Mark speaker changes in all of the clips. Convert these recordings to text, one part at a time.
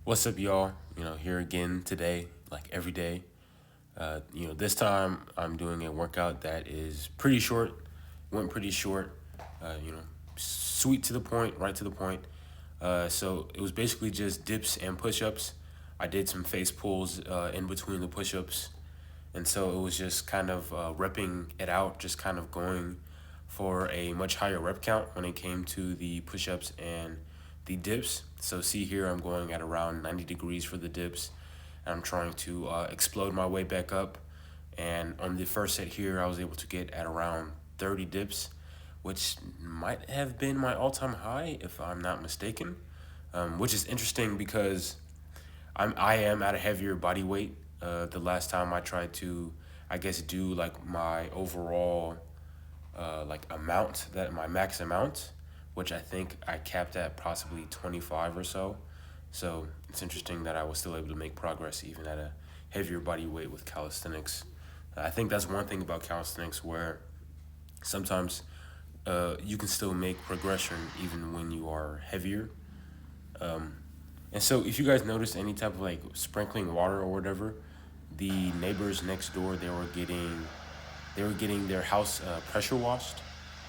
Speaker 1: What's up, y'all? Here again today, like every day. This time I'm doing a workout that is pretty short, went pretty short, sweet to the point, right to the point. So it was basically just dips and push ups. I did some face pulls in between the push ups. And so it was just kind of repping it out, just kind of going for a much higher rep count when it came to the push ups and the dips. So see here, I'm going at around 90 degrees for the dips. And I'm trying to explode my way back up. And on the first set here, I was able to get at around 30 dips, which might have been my all-time high if I'm not mistaken. Which is interesting because I am at a heavier body weight. The last time I tried to, I guess, do like my overall like amount, that my max amount, which I think I capped at possibly 25 or so. So it's interesting that I was still able to make progress even at a heavier body weight with calisthenics. I think that's one thing about calisthenics where sometimes you can still make progression even when you are heavier. And so if you guys notice any type of like sprinkling water or whatever, the neighbors next door they were getting their house pressure washed.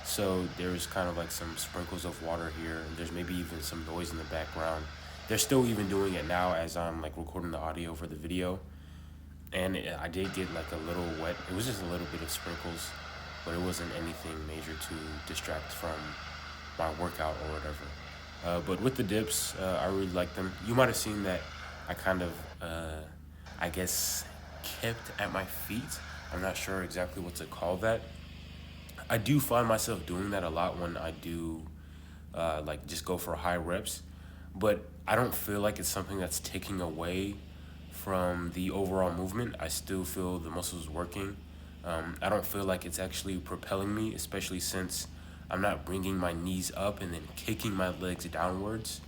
Speaker 1: So there's kind of like some sprinkles of water here, and there's maybe even some noise in the background. They're still even doing it now as I'm like recording the audio for the video, and I did get like a little wet. It was just a little bit of sprinkles, but it wasn't anything major to distract from my workout or whatever. But with the dips, I really like them. You might have seen that I kind of, I guess, kept at my feet. I'm not sure exactly what to call that. I do find myself doing that a lot when I do, like, just go for high reps. But I don't feel like it's something that's taking away from the overall movement. I still feel the muscles working. I don't feel like it's actually propelling me, especially since I'm not bringing my knees up and then kicking my legs downwards,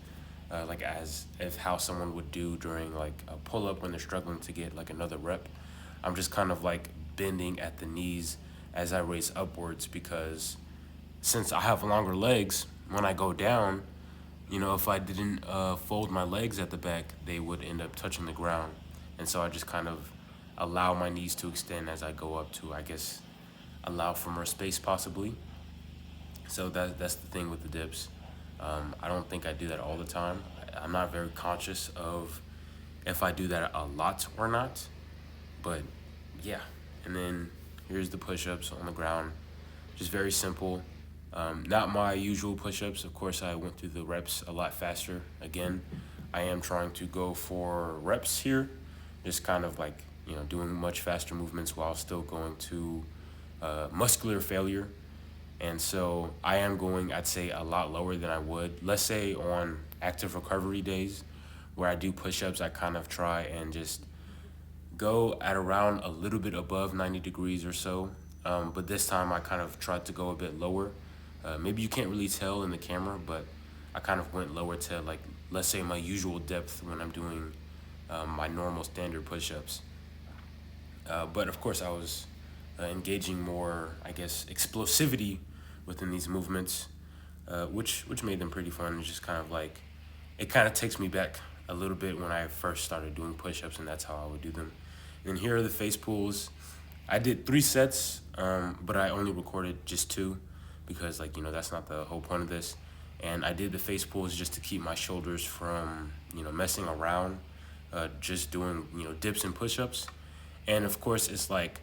Speaker 1: like as if how someone would do during like a pull up when they're struggling to get like another rep. I'm just kind of like bending at the knees as I raise upwards because since I have longer legs, when I go down, if I didn't fold my legs at the back, they would end up touching the ground. And so I just kind of allow my knees to extend as I go up to, I guess, allow for more space possibly. So that's the thing with the dips. I don't think I do that all the time. I'm not very conscious of if I do that a lot or not. But yeah, and then here's the push-ups on the ground. Just very simple. Not my usual push-ups. Of course, I went through the reps a lot faster. Again, I am trying to go for reps here. Just kind of like, doing much faster movements while still going to muscular failure. And so I am going, I'd say, a lot lower than I would. Let's say on active recovery days where I do push-ups, I kind of try and just go at around a little bit above 90 degrees or so. But this time I kind of tried to go a bit lower. Maybe you can't really tell in the camera, but I kind of went lower to like, let's say my usual depth when I'm doing my normal standard push-ups. But of course I was engaging more, I guess, explosivity within these movements, which made them pretty fun. It's just kind of like, it kind of takes me back a little bit when I first started doing push-ups, and that's how I would do them. And here are the face pulls. I did 3 sets, but I only recorded just 2 because, like, that's not the whole point of this. And I did the face pulls just to keep my shoulders from, messing around, just doing, dips and push-ups. And of course, it's like,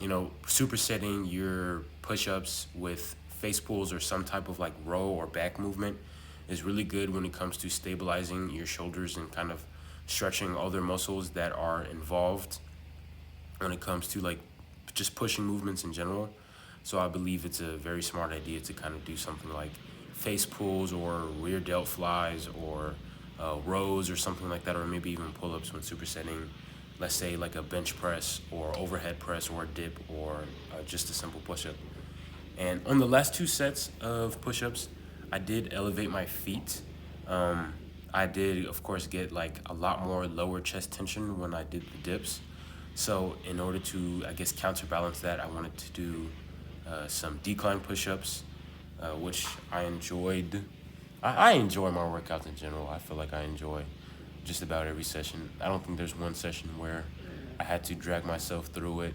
Speaker 1: supersetting your push-ups with face pulls or some type of like row or back movement is really good when it comes to stabilizing your shoulders and kind of stretching other muscles that are involved when it comes to like just pushing movements in general. So I believe it's a very smart idea to kind of do something like face pulls or rear delt flies or rows or something like that, or maybe even pull-ups when supersetting, let's say like a bench press or overhead press or a dip or just a simple push-up. And on the last 2 sets of push-ups, I did elevate my feet. I did, of course, get like a lot more lower chest tension when I did the dips. So in order to, I guess, counterbalance that, I wanted to do some decline push-ups, which I enjoyed. I enjoy my workouts in general. I feel like I enjoy just about every session. I don't think there's one session where I had to drag myself through it.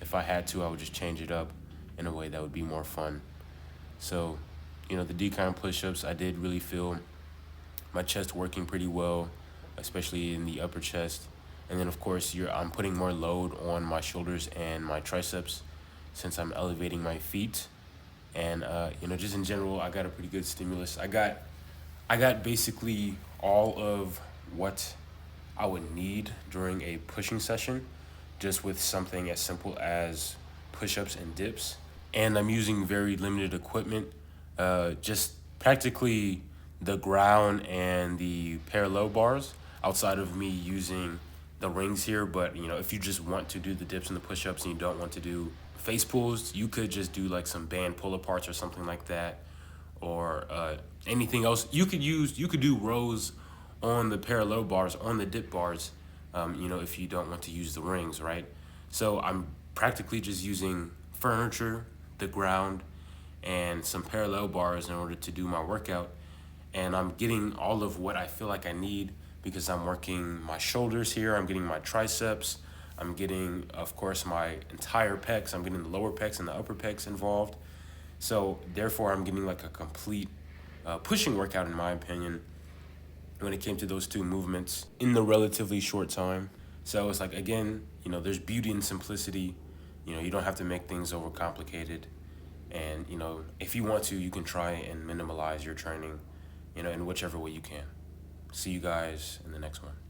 Speaker 1: If I had to, I would just change it up in a way that would be more fun. So, the decline push-ups, I did really feel my chest working pretty well, especially in the upper chest. And then of course I'm putting more load on my shoulders and my triceps since I'm elevating my feet. And just in general, I got a pretty good stimulus. I got basically all of what I would need during a pushing session, just with something as simple as push-ups and dips. And I'm using very limited equipment, just practically the ground and the parallel bars, outside of me using the rings here. But if you just want to do the dips and the push-ups and you don't want to do face pulls, you could just do like some band pull-aparts or something like that, or anything else. You could do rows on the parallel bars, on the dip bars, if you don't want to use the rings, right? So I'm practically just using furniture, the ground, and some parallel bars in order to do my workout. And I'm getting all of what I feel like I need because I'm working my shoulders here, I'm getting my triceps, I'm getting, of course, my entire pecs, I'm getting the lower pecs and the upper pecs involved. So therefore, I'm getting like a complete pushing workout, in my opinion, when it came to those two movements in the relatively short time. So it's like, again, there's beauty in simplicity. You don't have to make things overcomplicated. And, if you want to, you can try and minimalize your training, in whichever way you can. See you guys in the next one.